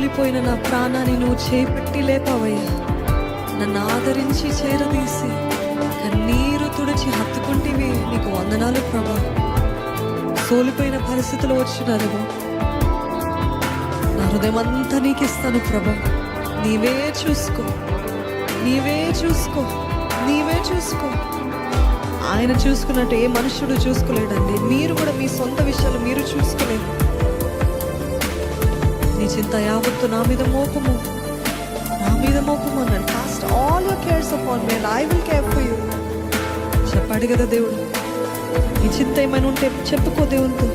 సోలిపోయిన నా ప్రాణాన్ని నువ్వు చేపట్టి లేపావయ్యా. నన్ను ఆదరించి చేరదీసి కన్నీరు తుడిచి హత్తుకుంటేవి. నీకు వందనాలు ప్రభా. సోలిపోయిన పరిస్థితులు వచ్చినారేమో, నా హృదయం అంతా నీకు ఇస్తాను ప్రభా. నీవే చూసుకో, నీవే చూసుకో, నీవే చూసుకో. ఆయన చూసుకున్నట్టు ఏ మనుషుడు చూసుకోలేడండి. మీరు కూడా మీ సొంత విషయాలు మీరు చూసుకోలేదు. నీ చింత యావత్తు నా మీద మోపము, నా మీద మోపము అన్నాడు. Cost all your cares upon me, I will care for you చెప్పాడు కదా దేవుడు. నీ చింత ఏమైనా ఉంటే చెప్పుకో దేవునితో.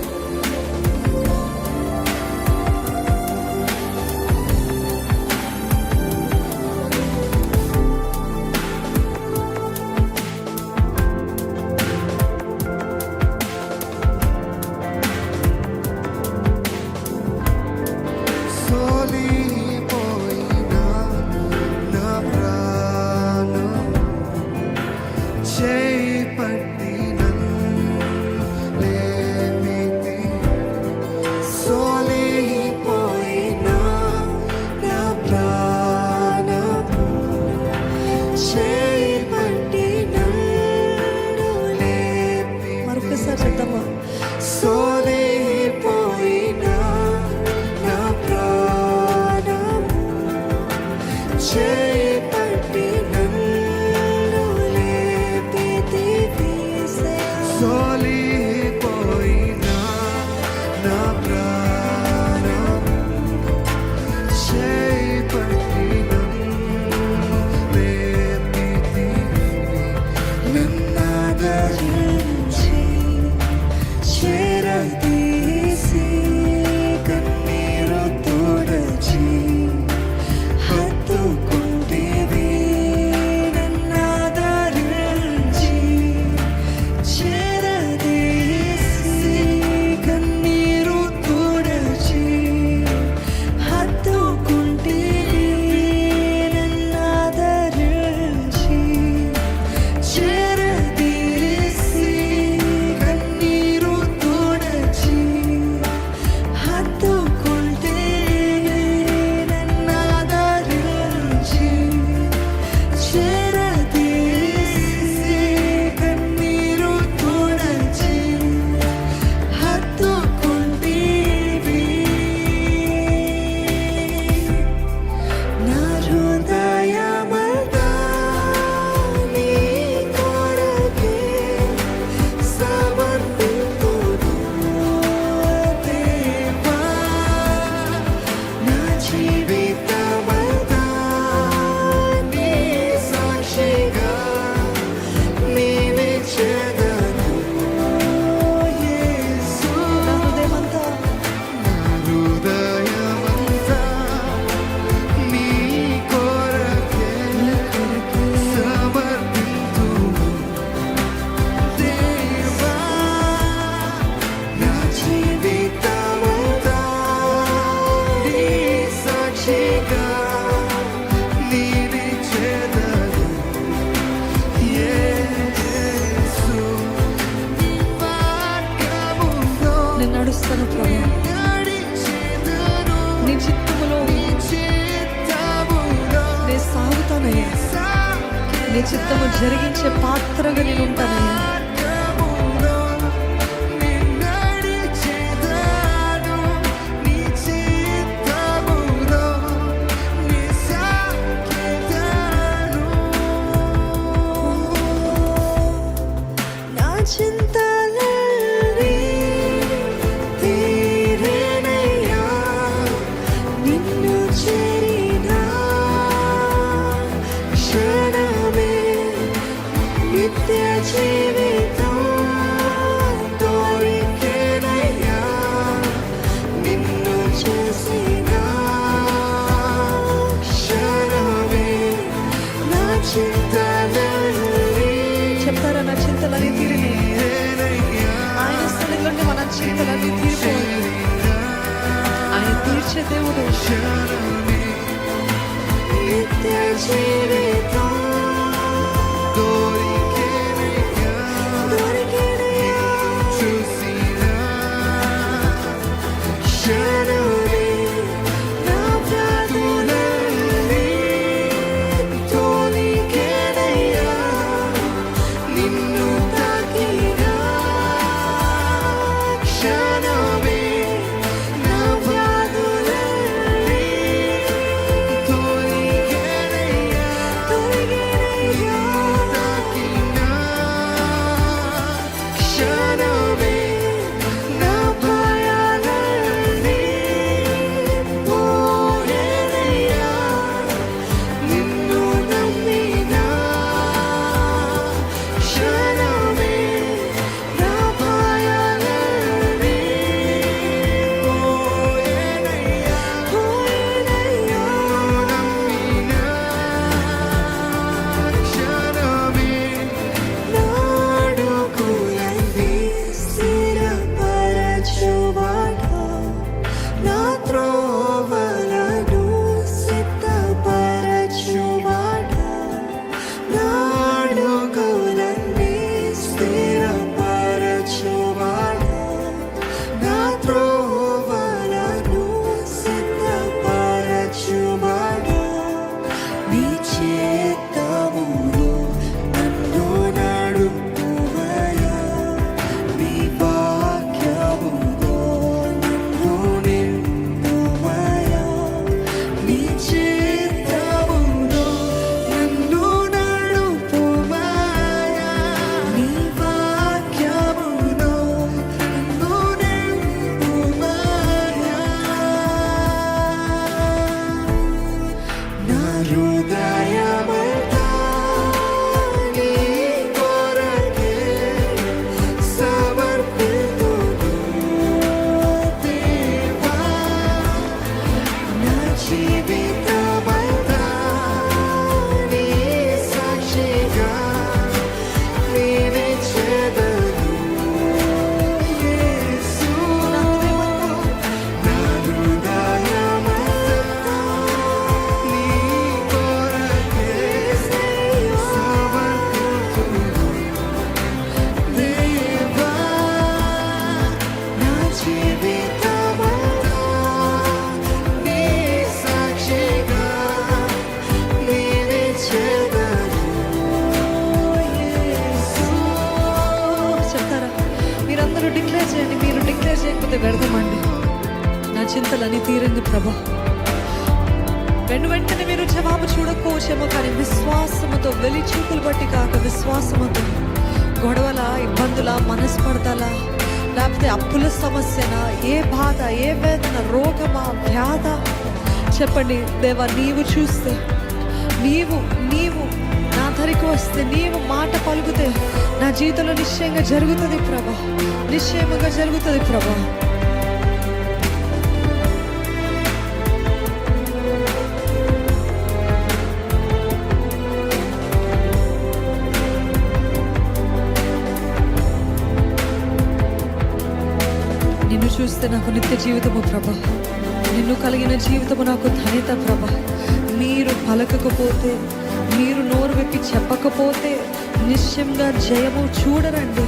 నీ చిత్తము జరిగించే పాత్రగా నేను ఉంటానయ్యా. చెప్తారా నా చింతలన్నీ తీరిని? ఆయన స్థలంలోనే మన చింతలన్నీ తీరిపోయి ఆయన తీర్చే దేవుడు. నిత్య జీవితం నా లేకపోతే వ్యర్థమండి. నా చింతలన్నీ తీరింది ప్రభా. వెంటనే మీరు జవాబు చూడకపోవచ్చేమో, కానీ విశ్వాసముతో, వెలి చూపులు బట్టి కాక విశ్వాసముతో, గొడవల, ఇబ్బందుల, మనస్పర్ధల, లేకపోతే అప్పుల సమస్యనా, ఏ బాధ, ఏ వేదన, రోగమా, వ్యాధ, చెప్పండి దేవా, నీవు చూస్తే, నీవు నా ధరికి వస్తే, నీవు మాట పలుకుతే నా జీవితంలో నిశ్చయంగా జరుగుతుంది ప్రభా, నిశ్చయంగా జరుగుతుంది ప్రభా. నిన్ను చూస్తే నాకు నిత్య జీవితము ప్రభా, నిన్ను కలిగిన జీవితము నాకు ధన్యత ప్రభా. మీరు పలకకపోతే, మీరు నోరు విప్పి చెప్పకపోతే నిశ్చయంగా జయము చూడరండి.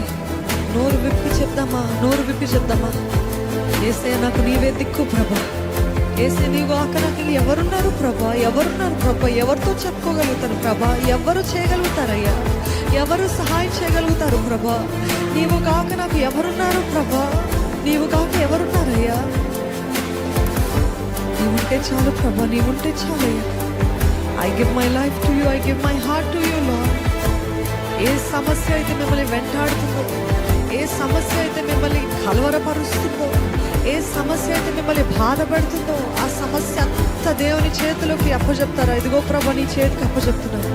నోరు విప్పి చెప్దామా, ఏసే నాకు నీవే దిక్కు ప్రభా, ఏసే నీవు ఆక నాకు ఎవరున్నారు ప్రభా, ఎవరితో చెప్పుకోగలుగుతారు ప్రభా, ఎవరు చేయగలుగుతారయ్యా, ఎవరు సహాయం చేయగలుగుతారు ప్రభా, నీవు కాక నాకు ఎవరున్నారు ప్రభా, నీవు కాక ఎవరున్నారయ్యా. నీవుంటే చాలు ప్రభా, నీవుంటే చాలయ్యా. I give my life to you, I give my heart to you lord. ఏ సమస్య అయితే మిమ్మల్ని వెంటాడుతుందో, ఏ సమస్య అయితే మిమ్మల్ని కలవరపరుస్తుందో, ఏ సమస్య అయితే మిమ్మల్ని బాధపడుతుందో, ఆ సమస్య అంతా దేవుని చేతిలోకి అప్పచెప్తారా? ఇదిగో ప్రభా, నీ చేతికి అప్పచెప్తున్నాను.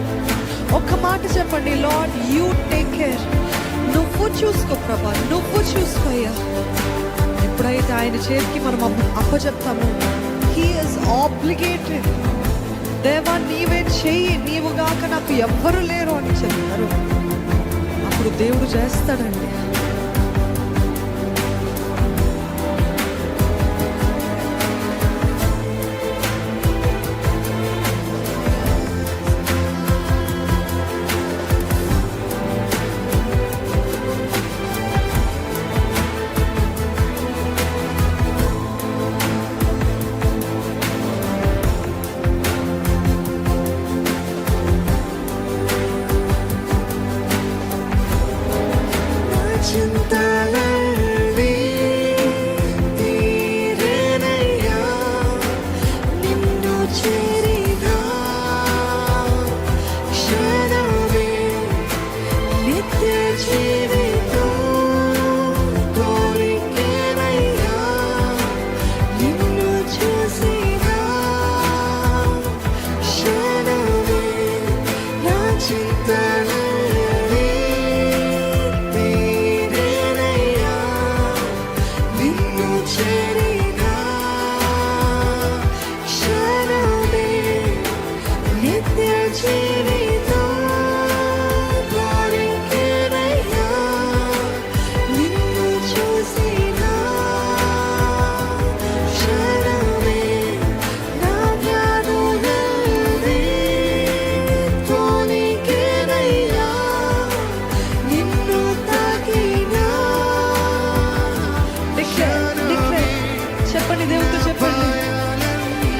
ఒక్క మాట చెప్పండి, లార్డ్ యూ టేక్ కేర్. నువ్వు చూసుకో ప్రభా, నువ్వు చూసుకో అయ్యా. ఎప్పుడైతే ఆయన చేతికి మనం అప్పచెప్తామో, హీ ఈజ్ ఆబ్లిగేటెడ్. దేవా నీవే చెయ్యి, నీవు గాక నాకు ఎవ్వరు లేరు అని చెప్తారు. అప్పుడు దేవుడు చేస్తాడండి.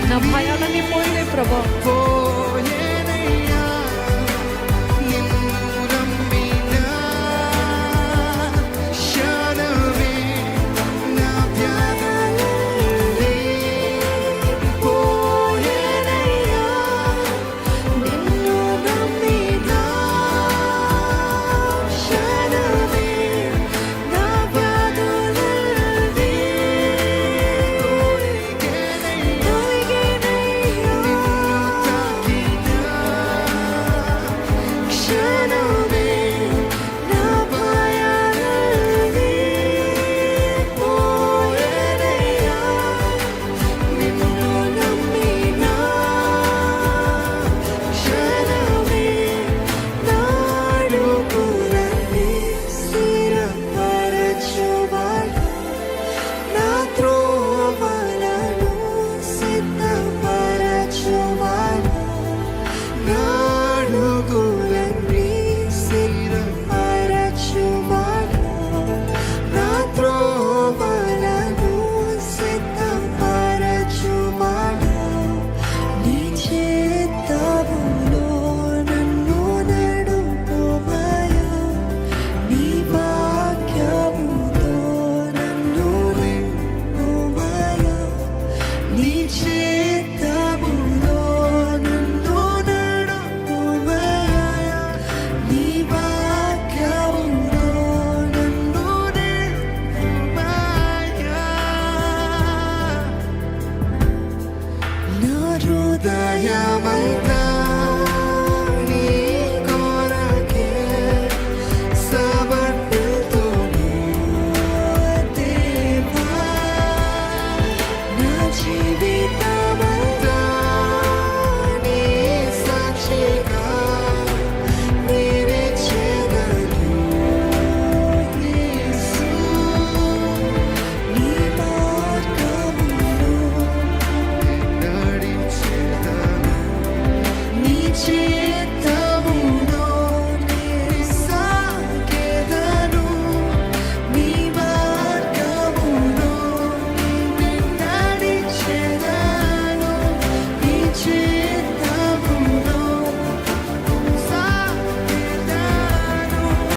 నా భయాలన్నీ పోయినాయి ప్రభా. చేయి